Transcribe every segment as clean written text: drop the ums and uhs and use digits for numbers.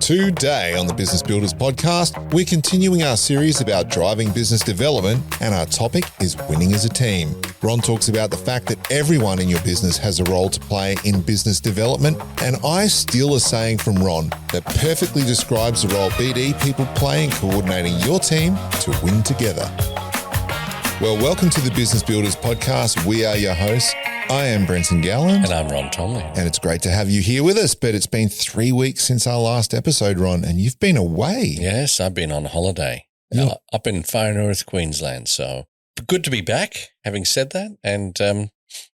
Today on the Business Builders podcast, we're continuing our series about driving business development, and our topic is winning as a team. Ron talks about the fact that everyone in your business has a role to play in business development, and I steal a saying from Ron that perfectly describes the role BD people play in coordinating your team to win together. Well, welcome to the Business Builders podcast. We are your hosts. I am Brenton Gallen. And I'm Ron Tomlin. And it's great to have you here with us, but it's been 3 weeks since our last episode, Ron, and you've been away. Yes, I've been on holiday up in far north Queensland, so good to be back, having said that, and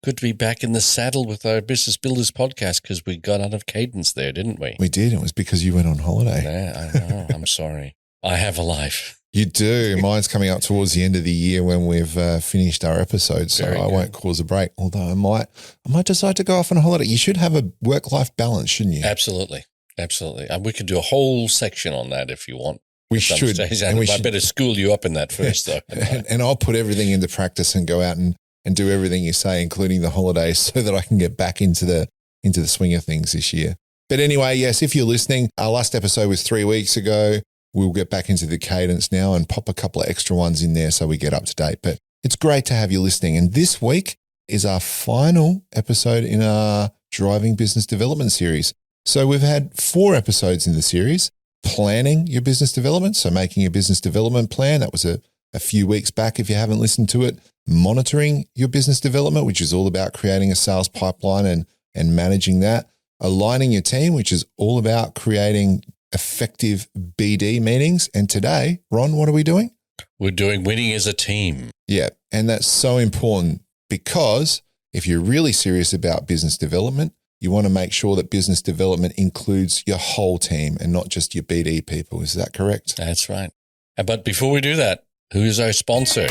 good to be back in the saddle with our Business Builders podcast because we got out of cadence there, didn't we? We did. It was because you went on holiday. Yeah, I know. I'm sorry. I have a life. You do. Mine's coming up towards the end of the year when we've finished our episode, so I won't cause a break, although I might decide to go off on a holiday. You should have a work-life balance, shouldn't you? Absolutely. Absolutely. And we could do a whole section on that if you want. We should. And I better school you up in that first, though. And I'll put everything into practice and go out and do everything you say, including the holidays, so that I can get back into the swing of things this year. But anyway, yes, if you're listening, our last episode was 3 weeks ago. We'll get back into the cadence now and pop a couple of extra ones in there so we get up to date. But it's great to have you listening. And this week is our final episode in our Driving Business Development series. So we've had 4 episodes in the series, planning your business development. So making a business development plan. That was a few weeks back if you haven't listened to it. Monitoring your business development, which is all about creating a sales pipeline and managing that. Aligning your team, which is all about creating effective BD meetings. And today, Ron, what are we doing? We're doing winning as a team. Yeah. And that's so important because if you're really serious about business development, you want to make sure that business development includes your whole team and not just your BD people. Is that correct? That's right. But before we do that, who is our sponsor?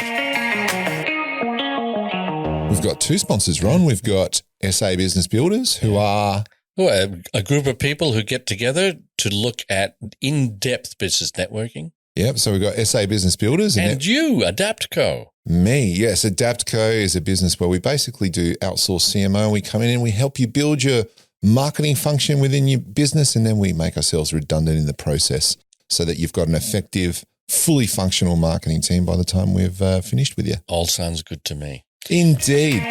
We've got 2 sponsors, Ron. We've got SA Business Builders, who are a group of people who get together to look at in-depth business networking. Yep. So we've got SA Business Builders. And you, Adaptco. Me, yes. Adaptco is a business where we basically do outsource CMO. We come in and we help you build your marketing function within your business, and then we make ourselves redundant in the process so that you've got an effective, fully functional marketing team by the time we've finished with you. All sounds good to me. Indeed.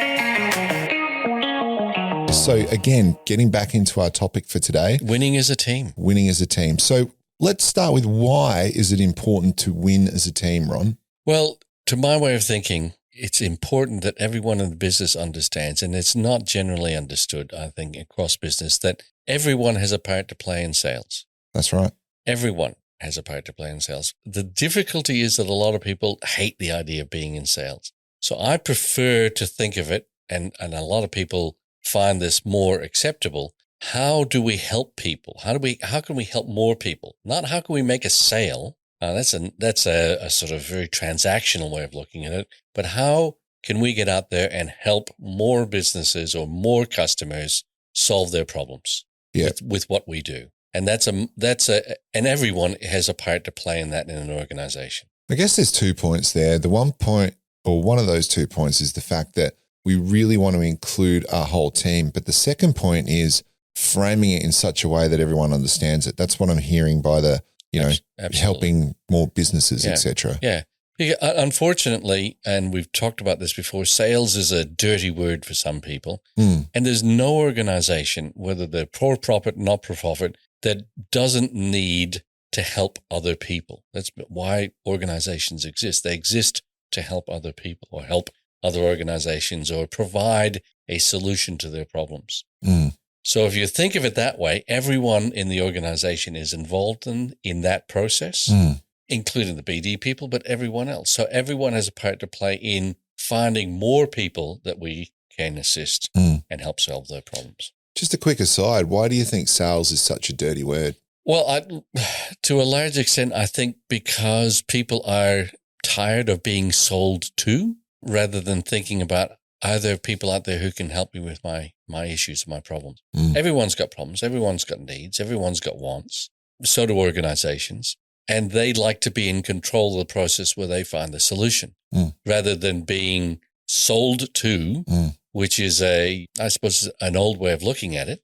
So again, getting back into our topic for today. Winning as a team. Winning as a team. So let's start with why is it important to win as a team, Ron? Well, to my way of thinking, it's important that everyone in the business understands, and it's not generally understood, I think, across business, that everyone has a part to play in sales. That's right. Everyone has a part to play in sales. The difficulty is that a lot of people hate the idea of being in sales. So I prefer to think of it, and a lot of people find this more acceptable. How do we help people? How can we help more people? Not how can we make a sale? That's a sort of very transactional way of looking at it. But how can we get out there and help more businesses or more customers solve their problems with what we do? And and everyone has a part to play in that in an organization. I guess there's 2 points there. The one point, or one of those 2 points, is the fact that we really want to include our whole team. But the second point is framing it in such a way that everyone understands it. That's what I'm hearing by the, Absolutely. helping more businesses, etc. Yeah. Unfortunately, and we've talked about this before, sales is a dirty word for some people. And there's no organization, whether they're for-profit, not-for-profit, that doesn't need to help other people. That's why organizations exist. They exist to help other people or help other organizations or provide a solution to their problems. So if you think of it that way, everyone in the organization is involved in that process, including the BD people, but everyone else. So everyone has a part to play in finding more people that we can assist and help solve their problems. Just a quick aside, why do you think sales is such a dirty word? Well, to a large extent, I think because people are tired of being sold to, rather than thinking about, are there people out there who can help me with my issues, my problems? Everyone's got problems. Everyone's got needs. Everyone's got wants. So do organizations. And they like to be in control of the process where they find the solution rather than being sold to, which is I suppose, an old way of looking at it,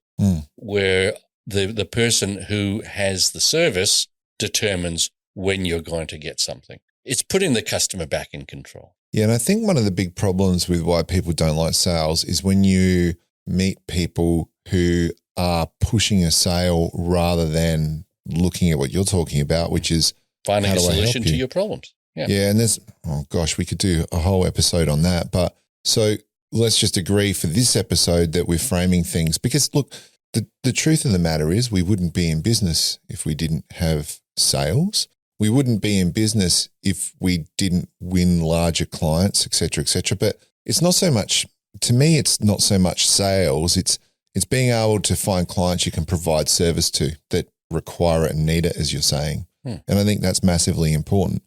where the person who has the service determines when you're going to get something. It's putting the customer back in control. Yeah, and I think one of the big problems with why people don't like sales is when you meet people who are pushing a sale rather than looking at what you're talking about, which is finding a solution to your problems. Yeah, and we could do a whole episode on that. But so let's just agree for this episode that we're framing things because, look, the truth of the matter is we wouldn't be in business if we didn't have sales. We wouldn't be in business if we didn't win larger clients, et cetera, et cetera. But it's not so much, to me, it's not so much sales. It's being able to find clients you can provide service to that require it and need it, as you're saying. And I think that's massively important.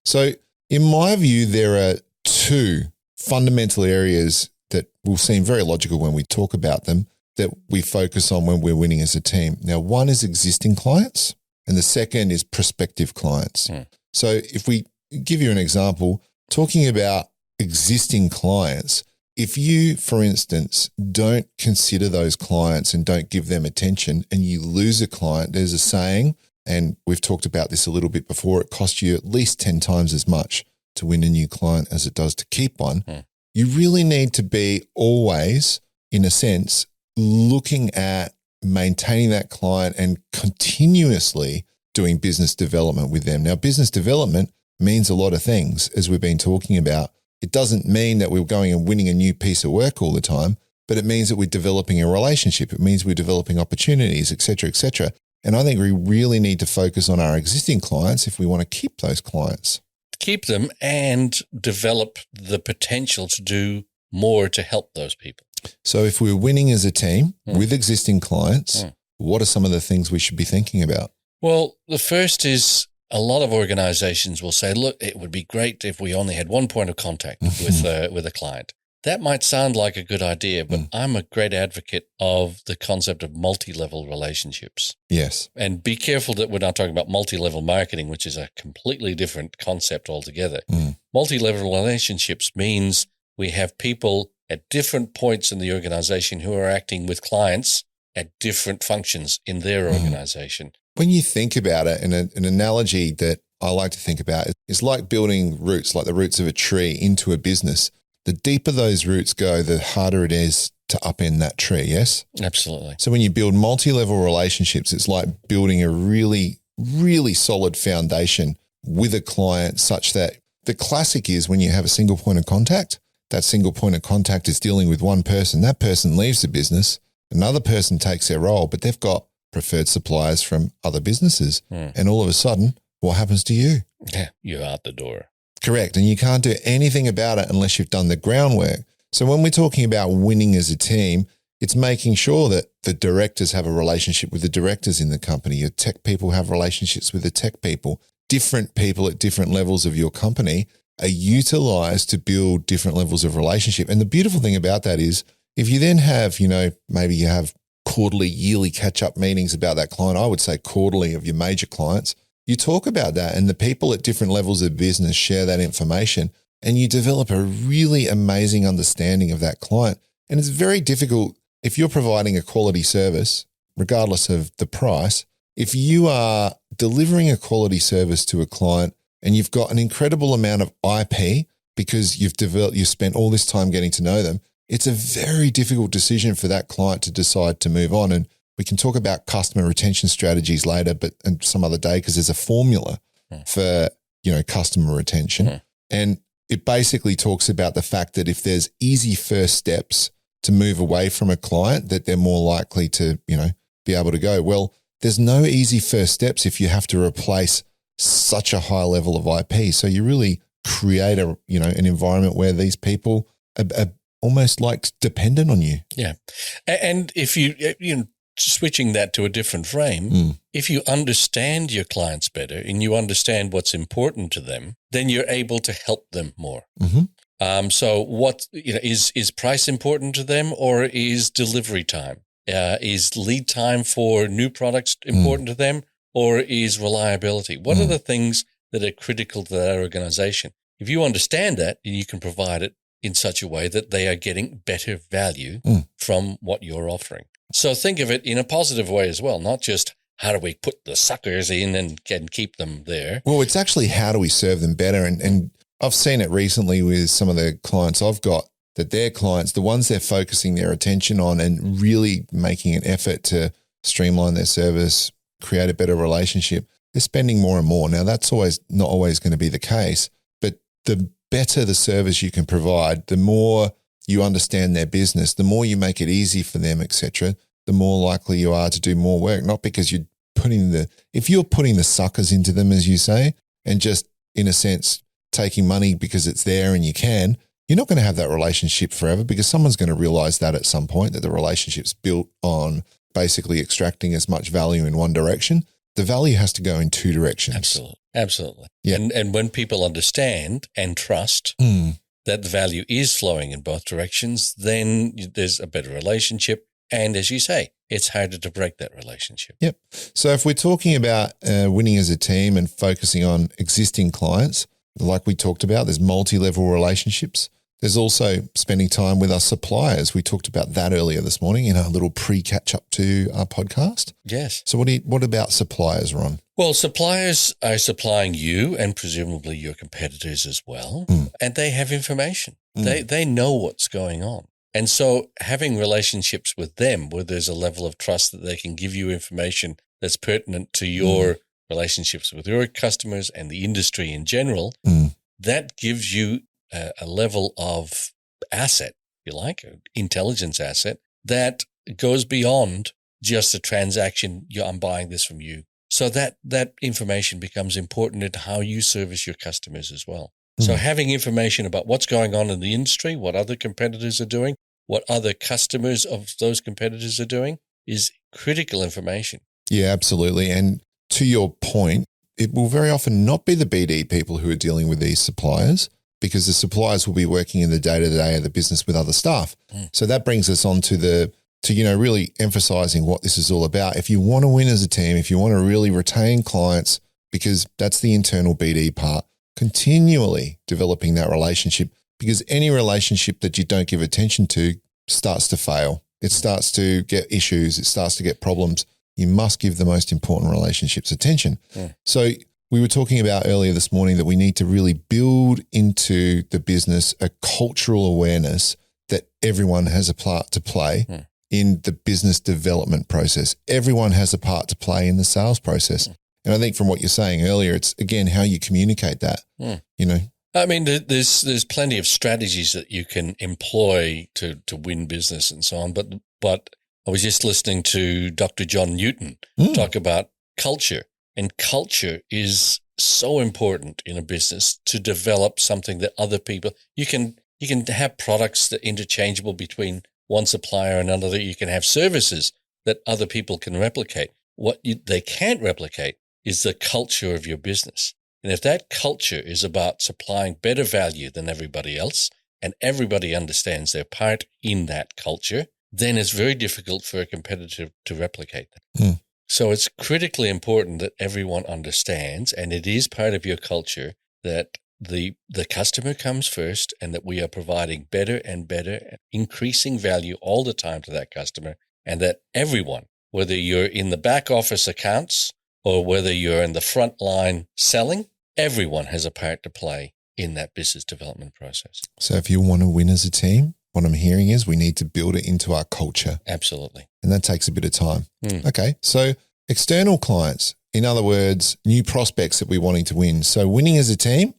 So in my view, there are two fundamental areas that will seem very logical when we talk about them that we focus on when we're winning as a team. Now, one is existing clients and the second is prospective clients. So if we give you an example, talking about existing clients, if you, for instance, don't consider those clients and don't give them attention and you lose a client, there's a saying, and we've talked about this a little bit before, it costs you at least 10 times as much to win a new client as it does to keep one. You really need to be always, in a sense, looking at maintaining that client and continuously doing business development with them. Now, business development means a lot of things, as we've been talking about. It doesn't mean that we're going and winning a new piece of work all the time, but it means that we're developing a relationship. It means we're developing opportunities, et cetera, et cetera. And I think we really need to focus on our existing clients if we want to keep those clients. Keep them and develop the potential to do more to help those people. So if we're winning as a team with existing clients, what are some of the things we should be thinking about? Well, the first is a lot of organizations will say, look, it would be great if we only had one point of contact with a client. That might sound like a good idea, but I'm a great advocate of the concept of multi-level relationships. Yes. And be careful that we're not talking about multi-level marketing, which is a completely different concept altogether. Multi-level relationships means we have people at different points in the organization who are acting with clients at different functions in their organization. When you think about it, an analogy that I like to think about is like building roots, like the roots of a tree into a business. The deeper those roots go, the harder it is to upend that tree, yes? Absolutely. So when you build multi-level relationships, it's like building a really, really solid foundation with a client such that the classic is when you have a single point of contact, that single point of contact is dealing with one person. That person leaves the business, another person takes their role, but they've got preferred suppliers from other businesses. And all of a sudden, what happens to you? Yeah, you're out the door. Correct. And you can't do anything about it unless you've done the groundwork. So when we're talking about winning as a team, it's making sure that the directors have a relationship with the directors in the company. Your tech people have relationships with the tech people. Different people at different levels of your company are utilized to build different levels of relationship. And the beautiful thing about that is if you then have, maybe you have quarterly, yearly catch-up meetings about that client, I would say quarterly of your major clients, you talk about that and the people at different levels of business share that information and you develop a really amazing understanding of that client. And it's very difficult if you're providing a quality service, regardless of the price, if you are delivering a quality service to a client and you've got an incredible amount of IP because you've spent all this time getting to know them, it's a very difficult decision for that client to decide to move on. And we can talk about customer retention strategies later, and some other day, because there's a formula for, customer retention. And it basically talks about the fact that if there's easy first steps to move away from a client, that they're more likely to, be able to go. Well, there's no easy first steps if you have to replace such a high level of IP. So you really create an environment where these people are almost like dependent on you. Yeah. And if switching that to a different frame, if you understand your clients better and you understand what's important to them, then you're able to help them more. So what, is price important to them, or is delivery time? Is lead time for new products important to them, or is reliability? What are the things that are critical to that organization? If you understand that, you can provide it in such a way that they are getting better value from what you're offering. So think of it in a positive way as well, not just how do we put the suckers in and can keep them there. Well, it's actually how do we serve them better? And I've seen it recently with some of the clients I've got, that their clients, the ones they're focusing their attention on and really making an effort to streamline their service, create a better relationship, they're spending more and more. Now, that's not always going to be the case, but the better the service you can provide, the more you understand their business, the more you make it easy for them, etc., the more likely you are to do more work. Not because if you're putting the suckers into them, as you say, and just in a sense taking money because it's there and you can, you're not going to have that relationship forever, because someone's going to realize that at some point, that the relationship's built on basically extracting as much value in one direction. The value has to go in two directions. Absolutely. Yeah. And when people understand and trust that the value is flowing in both directions, then there's a better relationship. And as you say, it's harder to break that relationship. Yep. So if we're talking about winning as a team and focusing on existing clients, like we talked about, there's multi-level relationships. There's also spending time with our suppliers. We talked about that earlier this morning in our little pre-catch-up to our podcast. Yes. So what about suppliers, Ron? Well, suppliers are supplying you and presumably your competitors as well, and they have information. They know what's going on. And so having relationships with them where there's a level of trust that they can give you information that's pertinent to your relationships with your customers and the industry in general, that gives you a level of asset, if you like, an intelligence asset that goes beyond just a transaction. I'm buying this from you. So that information becomes important in how you service your customers as well. So having information about what's going on in the industry, what other competitors are doing, what other customers of those competitors are doing is critical information. Yeah, absolutely. And to your point, it will very often not be the BD people who are dealing with these suppliers, because the suppliers will be working in the day-to-day of the business with other staff. So that brings us on to really emphasizing what this is all about. If you want to win as a team, if you want to really retain clients, because that's the internal BD part, continually developing that relationship, because any relationship that you don't give attention to starts to fail. It starts to get issues. It starts to get problems. You must give the most important relationships attention. So we were talking about earlier this morning that we need to really build into the business a cultural awareness that everyone has a part to play in the business development process. Everyone has a part to play in the sales process. And I think from what you're saying earlier, it's again how you communicate that. I mean, there's plenty of strategies that you can employ to win business and so on. But I was just listening to Dr. John Newton talk about culture, and culture is so important in a business to develop something that other people, you can have products that are interchangeable between one supplier and another. You can have services that other people can replicate. What they can't replicate is the culture of your business. And if that culture is about supplying better value than everybody else, and everybody understands their part in that culture, then it's very difficult for a competitor to replicate that. So it's critically important that everyone understands, and it is part of your culture, that the customer comes first and that we are providing better and better, increasing value all the time to that customer, and that everyone, whether you're in the back office accounts or whether you're in the front line selling, everyone has a part to play in that business development process. So if you want to win as a team, what I'm hearing is we need to build it into our culture. Absolutely. And that takes a bit of time. Okay. So external clients, in other words, new prospects that we're wanting to win. So winning as a team,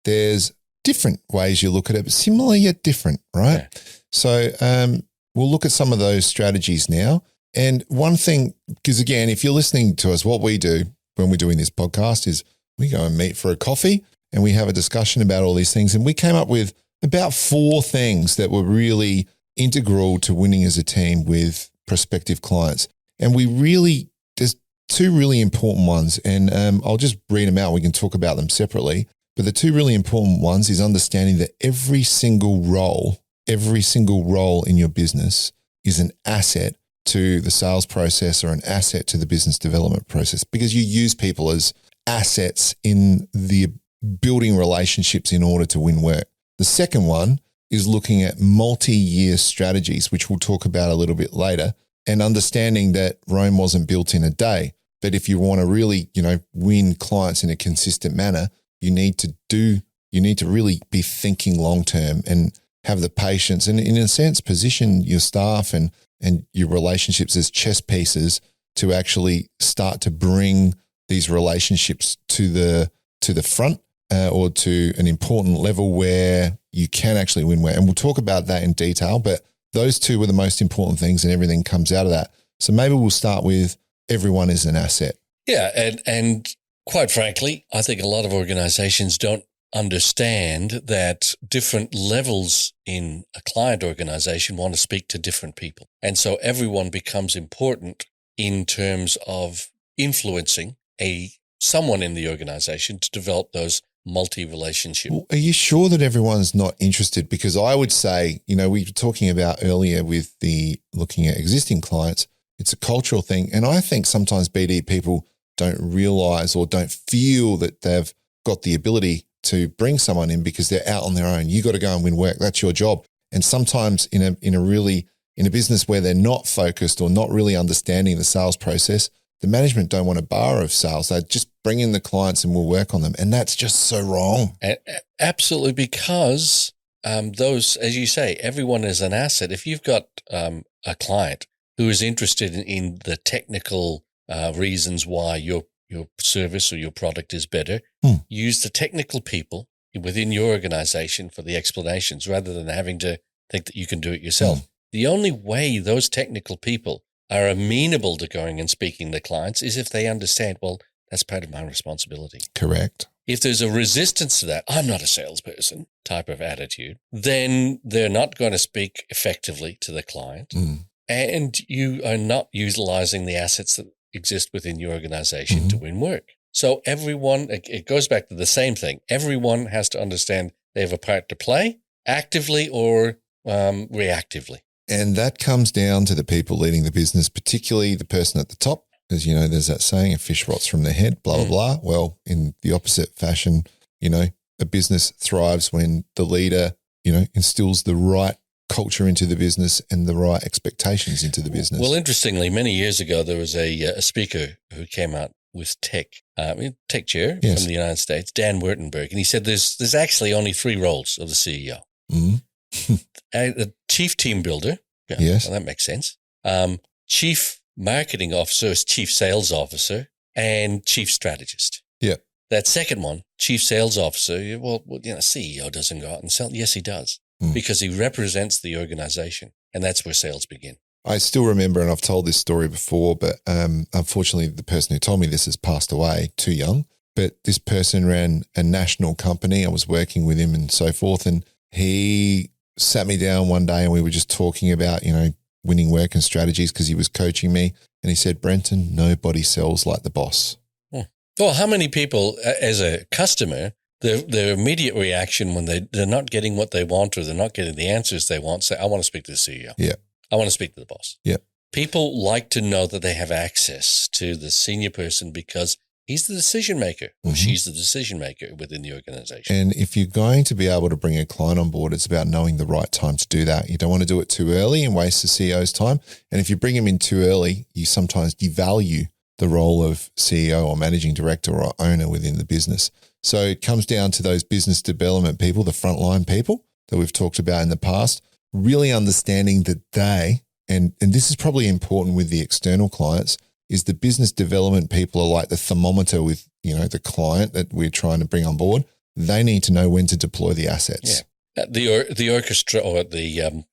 there's different ways you look at it, but similar yet different, right? Yeah. So we'll look at some of those strategies now. And one thing, because again, if you're listening to us, what we do when we're doing this podcast is we go and meet for a coffee and we have a discussion about all these things. And we came up with about 4 things that were really integral to winning as a team with prospective clients. And there's 2 really important ones. And I'll just read them out. We can talk about them separately. But the 2 really important ones is understanding that every single role in your business is an asset to the sales process or an asset to the business development process, because you use people as assets in the building relationships in order to win work. The second one is looking at multi-year strategies, which we'll talk about a little bit later, and understanding that Rome wasn't built in a day. But if you want to really, win clients in a consistent manner, you need to really be thinking long-term and have the patience and, in a sense, position your staff and your relationships as chess pieces to actually start to bring these relationships to the front or to an important level where you can actually win. And we'll talk about that in detail, but those two were the most important things and everything comes out of that. So maybe we'll start with everyone is an asset. Yeah, and quite frankly, I think a lot of organizations don't understand that different levels in a client organization want to speak to different people. And so everyone becomes important in terms of influencing someone in the organization to develop those multi-relationships. Well, are you sure that everyone's not interested? Because I would say, we were talking about earlier with looking at existing clients, it's a cultural thing. And I think sometimes BD people don't realize or don't feel that they've got the ability to bring someone in because they're out on their own. You got to go and win work. That's your job. And sometimes in a business where they're not focused or not really understanding the sales process, the management don't want a bar of sales. They just bring in the clients and we'll work on them. And that's just so wrong. Absolutely, because those, as you say, everyone is an asset. If you've got a client who is interested in the technical reasons why your service or your product is better, use the technical people within your organization for the explanations rather than having to think that you can do it yourself. The only way those technical people are amenable to going and speaking to clients is if they understand, well, that's part of my responsibility. Correct. If there's a resistance to that, I'm not a salesperson type of attitude, then they're not going to speak effectively to the client. And you are not utilizing the assets that exist within your organization to win work. So everyone, it goes back to the same thing. Everyone has to understand they have a part to play actively or reactively. And that comes down to the people leading the business, particularly the person at the top. As you know, there's that saying, a fish rots from the head, blah, blah, blah. Well, in the opposite fashion, a business thrives when the leader, instills the right culture into the business and the right expectations into the business. Well, interestingly, many years ago, there was a speaker who came out with tech chair from the United States, Dan Wurtenberg, and he said there's actually only 3 roles of the CEO. The chief team builder. Yeah, yes. Well, that makes sense. Chief marketing officer, chief sales officer, and chief strategist. Yeah. That second one, chief sales officer, CEO doesn't go out and sell. Yes, he does, because he represents the organization, and that's where sales begin. I still remember, and I've told this story before, but unfortunately the person who told me this has passed away too young. But this person ran a national company. I was working with him and so forth, and he sat me down one day and we were just talking about, winning work and strategies because he was coaching me. And he said, Brenton, nobody sells like the boss. Well, how many people, as a customer, their immediate reaction when they're not getting what they want or they're not getting the answers they want, say, I want to speak to the CEO. Yeah. I want to speak to the boss. Yeah. People like to know that they have access to the senior person because he's the decision maker or she's the decision maker within the organization. And if you're going to be able to bring a client on board, it's about knowing the right time to do that. You don't want to do it too early and waste the CEO's time. And if you bring him in too early, you sometimes devalue the role of CEO or managing director or owner within the business. So it comes down to those business development people, the frontline people that we've talked about in the past, really understanding that they, and this is probably important with the external clients, is the business development people are like the thermometer with, the client that we're trying to bring on board. They need to know when to deploy the assets. Yeah. The orchestra or the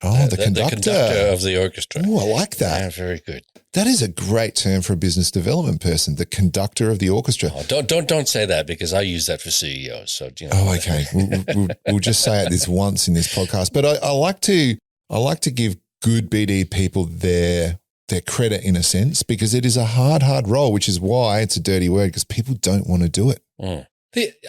conductor of the orchestra. Oh, I like that. Yeah, very good. That is a great term for a business development person, the conductor of the orchestra. Oh, don't say that because I use that for CEOs. So Oh, okay. we'll just say it this once in this podcast. But I like to give good BD people their credit in a sense because it is a hard role, which is why it's a dirty word because people don't want to do it.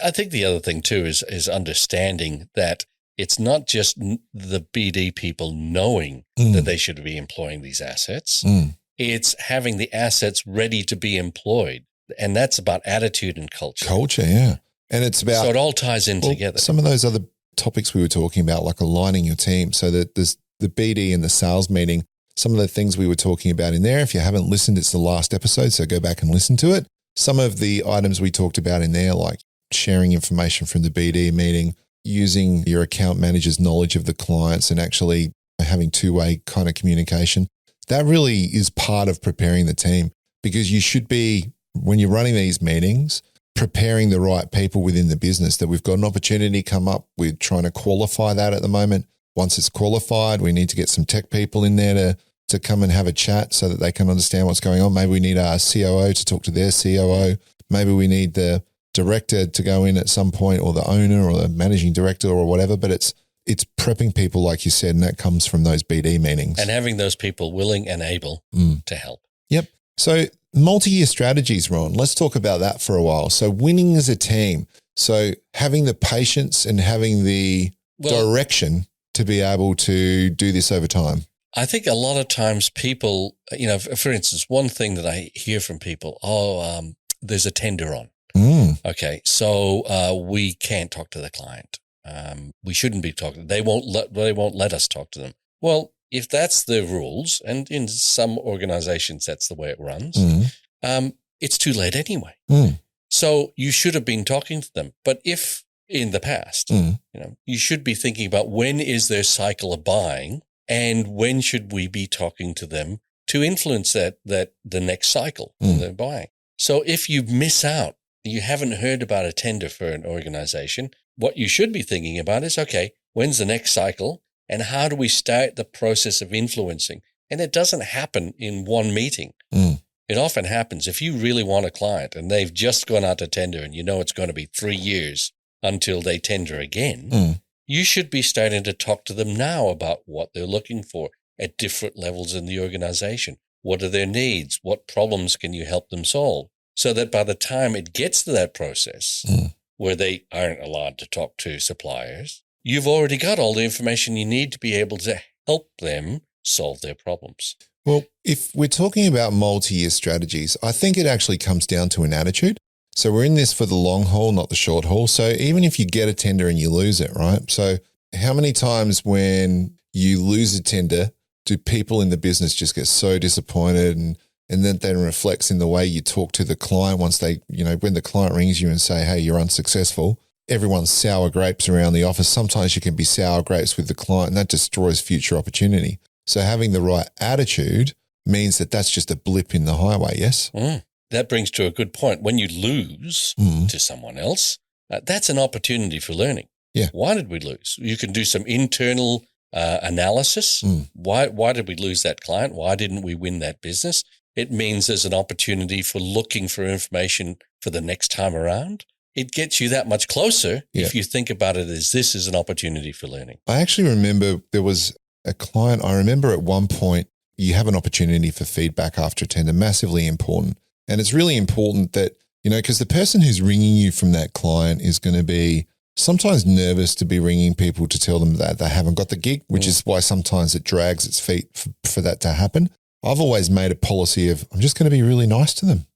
I think the other thing too is understanding that it's not just the BD people knowing that they should be employing these assets. It's having the assets ready to be employed. And that's about attitude and culture. Culture, yeah. And it's about... So it all ties in together. Some of those other topics we were talking about, like aligning your team so that there's the BD and the sales meeting some of the things we were talking about in there. If you haven't listened, it's the last episode, so go back and listen to it. Some of the items we talked about in there, like sharing information from the BD meeting, using your account manager's knowledge of the clients and actually having two-way kind of communication, that really is part of preparing the team, because you should be, when you're running these meetings, preparing the right people within the business. That we've got an opportunity come up. We're trying to qualify that at the moment. Once it's qualified, we need to get some tech people in there to come and have a chat so that they can understand what's going on. Maybe we need our COO to talk to their COO. Maybe we need the director to go in at some point, or the owner or the managing director or whatever. But it's prepping people, like you said, and that comes from those BD meetings. And having those people willing and able to help. Yep. So multi-year strategies, Ron, let's talk about that for a while. So winning as a team. So having the patience and having the direction to be able to do this over time. I think a lot of times people, for instance, one thing that I hear from people, there's a tender on. Okay, so we can't talk to the client. We shouldn't be talking. They won't let us talk to them. Well, if that's the rules, and in some organizations that's the way it runs, it's too late anyway. So you should have been talking to them. But if in the past, you should be thinking about when is their cycle of buying, and when should we be talking to them to influence that the next cycle they're buying. So if you miss out, you haven't heard about a tender for an organization, what you should be thinking about is, okay, when's the next cycle, and how do we start the process of influencing? And it doesn't happen in one meeting. It often happens if you really want a client and they've just gone out to tender and you know it's going to be 3 years until they tender again, you should be starting to talk to them now about what they're looking for at different levels in the organization. What are their needs? What problems can you help them solve? So that by the time it gets to that process where they aren't allowed to talk to suppliers, you've already got all the information you need to be able to help them solve their problems. Well, if we're talking about multi-year strategies, I think it actually comes down to an attitude. So we're in this for the long haul, not the short haul. So even if you get a tender and you lose it, right? So how many times when you lose a tender do people in the business just get so disappointed, and then reflects in the way you talk to the client once they, when the client rings you and say, hey, you're unsuccessful, everyone's sour grapes around the office. Sometimes you can be sour grapes with the client, and that destroys future opportunity. So having the right attitude means that that's just a blip in the highway, yes? That brings to a good point. When you lose to someone else, that's an opportunity for learning. Yeah. Why did we lose? You can do some internal analysis. Why did we lose that client? Why didn't we win that business? It means there's an opportunity for looking for information for the next time around. It gets you that much closer if you think about it as this is an opportunity for learning. I actually remember there was a client, I remember at one point you have an opportunity for feedback after a tender, massively important. And it's really important that, because the person who's ringing you from that client is going to be sometimes nervous to be ringing people to tell them that they haven't got the gig, which is why sometimes it drags its feet for that to happen. I've always made a policy of, I'm just going to be really nice to them.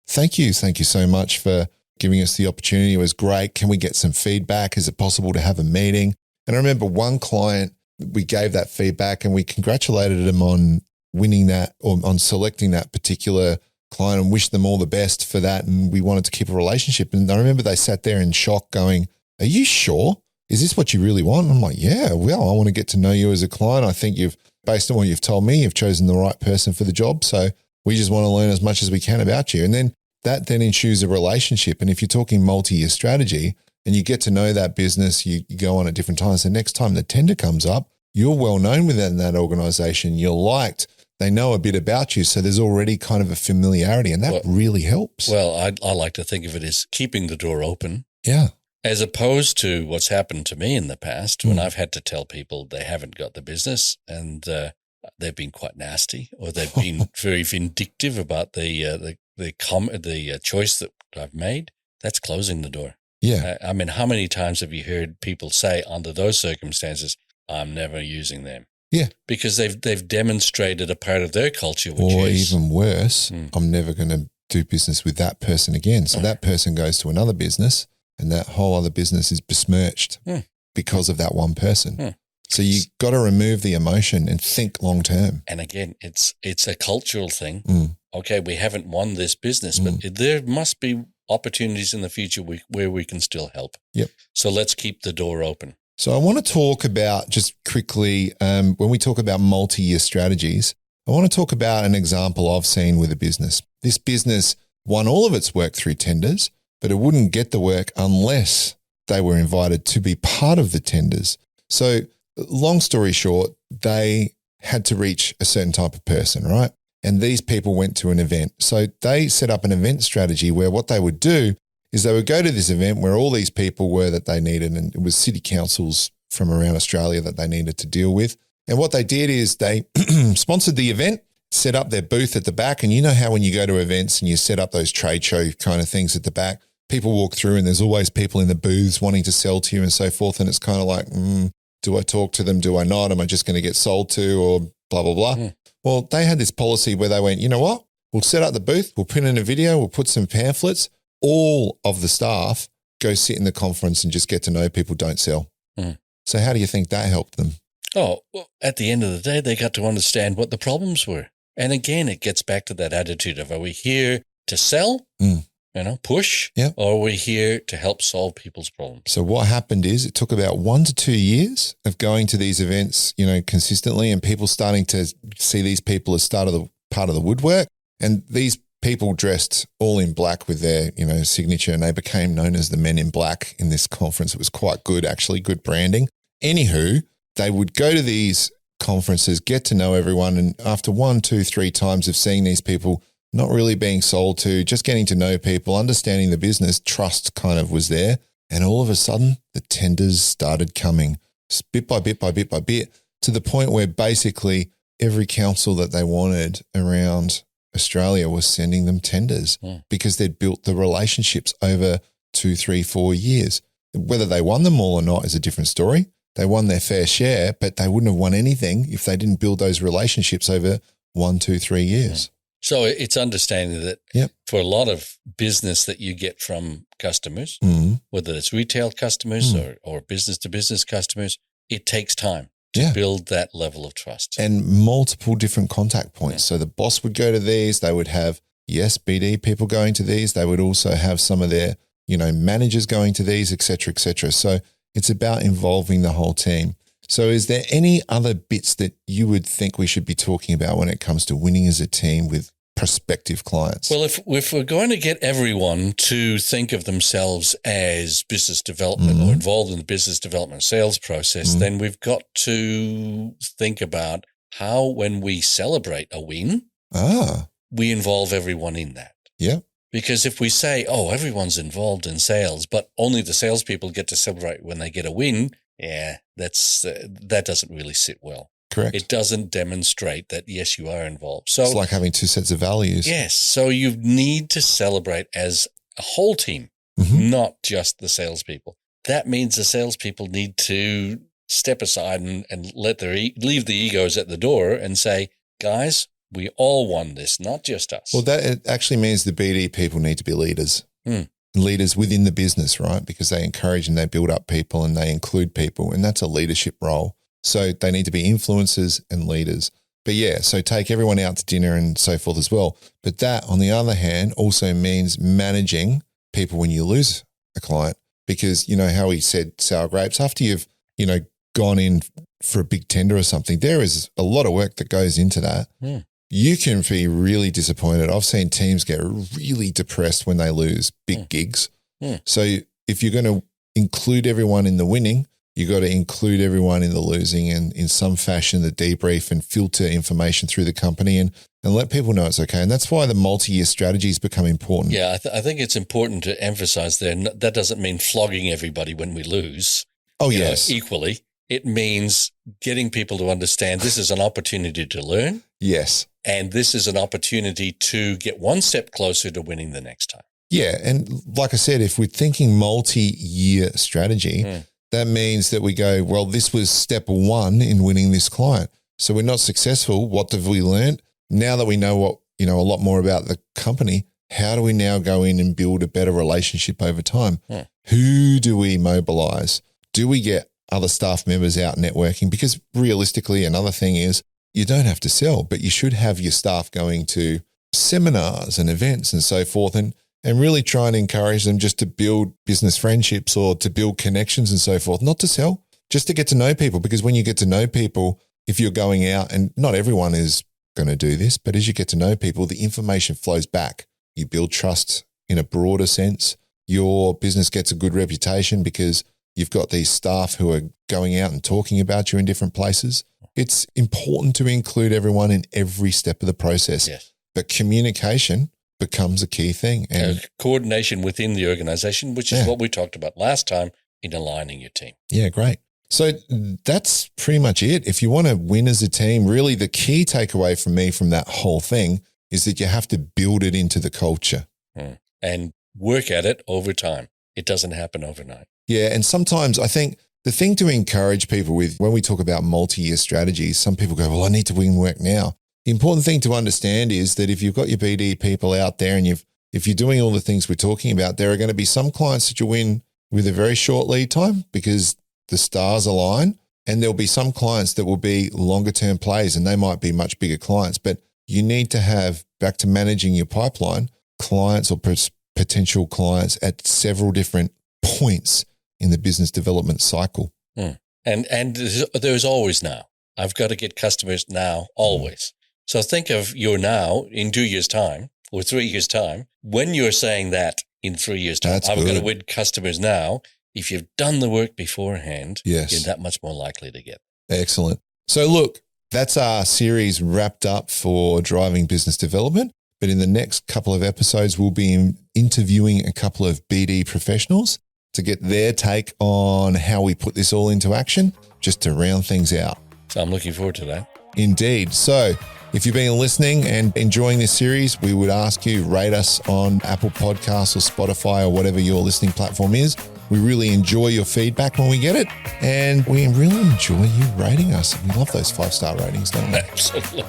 Thank you. Thank you so much for giving us the opportunity. It was great. Can we get some feedback? Is it possible to have a meeting? And I remember one client, we gave that feedback and we congratulated them on winning that, or on selecting that particular client, and wished them all the best for that. And we wanted to keep a relationship. And I remember they sat there in shock going, are you sure? Is this what you really want? And I'm like, yeah, well, I want to get to know you as a client. I think based on what you've told me, you've chosen the right person for the job. So we just want to learn as much as we can about you. And then that then ensues a relationship. And if you're talking multi-year strategy and you get to know that business, you go on at different times. The next time the tender comes up, you're well known within that organization. You're liked. They know a bit about you. So there's already kind of a familiarity, and that really helps. Well, I like to think of it as keeping the door open. Yeah. As opposed to what's happened to me in the past when I've had to tell people they haven't got the business, and they've been quite nasty, or they've been very vindictive about the choice that I've made. That's closing the door. Yeah. I mean, how many times have you heard people say under those circumstances, I'm never using them? Yeah. Because they've demonstrated a part of their culture, which or is, even worse, I'm never going to do business with that person again. So that person goes to another business, and that whole other business is besmirched because of that one person. So you got to remove the emotion and think long term. And again, it's a cultural thing. Okay, we haven't won this business, but there must be opportunities in the future where we can still help. Yep. So let's keep the door open. So I want to talk about just quickly, when we talk about multi-year strategies, I want to talk about an example I've seen with a business. This business won all of its work through tenders, but it wouldn't get the work unless they were invited to be part of the tenders. So long story short, they had to reach a certain type of person, right? And these people went to an event. So they set up an event strategy where what they would do is they would go to this event where all these people were that they needed, and it was city councils from around Australia that they needed to deal with. And what they did is they sponsored the event, set up their booth at the back. And you know how when you go to events and you set up those trade show kind of things at the back, people walk through and there's always people in the booths wanting to sell to you and so forth. And it's kind of like, do I talk to them? Do I not? Am I just going to get sold to, or blah, blah, blah? Well, they had this policy where they went, you know what? We'll set up the booth. We'll put in a video. We'll put some pamphlets. All of the staff go sit in the conference and just get to know people, don't sell. So how do you think that helped them? Oh, well, at the end of the day, they got to understand what the problems were. And again, it gets back to that attitude of, are we here to sell, push, or are we here to help solve people's problems? So what happened is it took about 1 to 2 years of going to these events, consistently, and people starting to see these people as part of the woodwork. And these people dressed all in black with their, signature, and they became known as the Men in Black in this conference. It was quite good, actually, good branding. Anywho, they would go to these conferences, get to know everyone, and after 1, 2, 3 times of seeing these people not really being sold to, just getting to know people, understanding the business, trust kind of was there. And all of a sudden, the tenders started coming bit by bit by bit by bit, to the point where basically every council that they wanted around Australia was sending them tenders because they'd built the relationships over 2, 3, 4 years. Whether they won them all or not is a different story. They won their fair share, but they wouldn't have won anything if they didn't build those relationships over 1, 2, 3 years. So it's understanding that for a lot of business that you get from customers, whether it's retail customers or business-to-business customers, it takes time to build that level of trust. And multiple different contact points. So the boss would go to these. They would have, BD people going to these. They would also have some of their, managers going to these, et cetera, et cetera. So it's about involving the whole team. So is there any other bits that you would think we should be talking about when it comes to winning as a team with prospective clients? Well, if we're going to get everyone to think of themselves as business development or involved in the business development sales process, then we've got to think about how, when we celebrate a win, we involve everyone in that. Yeah. Because if we say, everyone's involved in sales, but only the salespeople get to celebrate when they get a win, that doesn't really sit well. Correct. It doesn't demonstrate that, yes, you are involved. So it's like having two sets of values. Yes. So you need to celebrate as a whole team, not just the salespeople. That means the salespeople need to step aside and leave the egos at the door and say, guys, we all won this, not just us. Well, it actually means the BD people need to be leaders. Leaders within the business, right? Because they encourage and they build up people and they include people, and that's a leadership role. So they need to be influencers and leaders. But so take everyone out to dinner and so forth as well. But that, on the other hand, also means managing people when you lose a client, because you know how we said sour grapes, after you've, gone in for a big tender or something, there is a lot of work that goes into that. You can be really disappointed. I've seen teams get really depressed when they lose big gigs. So if you're going to include everyone in the winning, you got to include everyone in the losing, and in some fashion, the debrief and filter information through the company and let people know it's okay. And that's why the multi-year strategies become important. Yeah, I think it's important to emphasize there. That doesn't mean flogging everybody when we lose. Oh, yes. Equally. It means getting people to understand this is an opportunity to learn. Yes. And this is an opportunity to get one step closer to winning the next time. Yeah. And like I said, if we're thinking multi-year strategy, that means that we go, well, this was step 1 in winning this client. So we're not successful. What have we learned? Now that we know a lot more about the company, how do we now go in and build a better relationship over time? Who do we mobilize? Do we get other staff members out networking, because realistically, another thing is you don't have to sell, but you should have your staff going to seminars and events and so forth, and really try and encourage them just to build business friendships or to build connections and so forth, not to sell, just to get to know people. Because when you get to know people, if you're going out, and not everyone is going to do this, but as you get to know people, the information flows back. You build trust in a broader sense. Your business gets a good reputation because you've got these staff who are going out and talking about you in different places. It's important to include everyone in every step of the process. Yes. But communication becomes a key thing. And coordination within the organization, which is what we talked about last time in aligning your team. Yeah, great. So that's pretty much it. If you want to win as a team, really the key takeaway from me from that whole thing is that you have to build it into the culture. And work at it over time. It doesn't happen overnight. Yeah. And sometimes I think the thing to encourage people with when we talk about multi-year strategies, some people go, well, I need to win work now. The important thing to understand is that if you've got your BD people out there and if you're doing all the things we're talking about, there are going to be some clients that you win with a very short lead time because the stars align, and there'll be some clients that will be longer term plays and they might be much bigger clients. But you need to have, back to managing your pipeline, clients or potential clients at several different points in the business development cycle. And there's always now. I've got to get customers now, always. So think of your now in 2 years' time or 3 years' time. When you're saying that in 3 years' time, I've got to win customers now. If you've done the work beforehand, you're that much more likely to get. Excellent. So look, that's our series wrapped up for driving business development. But in the next couple of episodes, we'll be interviewing a couple of BD professionals to get their take on how we put this all into action, just to round things out. So I'm looking forward to that. Indeed. So if you've been listening and enjoying this series, we would ask you rate us on Apple Podcasts or Spotify or whatever your listening platform is. We really enjoy your feedback when we get it, and we really enjoy you rating us. We love those 5-star ratings, don't we? Absolutely.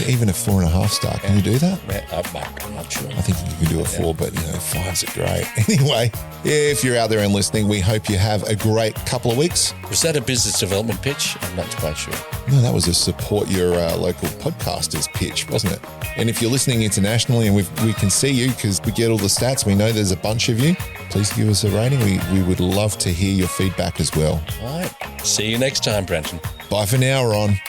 Even a 4.5 star. Can you do that? I'm not sure. I think you can do a 4, but 5's are great. Anyway, if you're out there and listening, we hope you have a great couple of weeks. Was that a business development pitch? I'm not quite sure. No, that was a support your local podcasters pitch, wasn't it? And if you're listening internationally and we can see you because we get all the stats, we know there's a bunch of you, please give us a rating. We would love to hear your feedback as well. All right. See you next time, Brenton. Bye for now, Ron.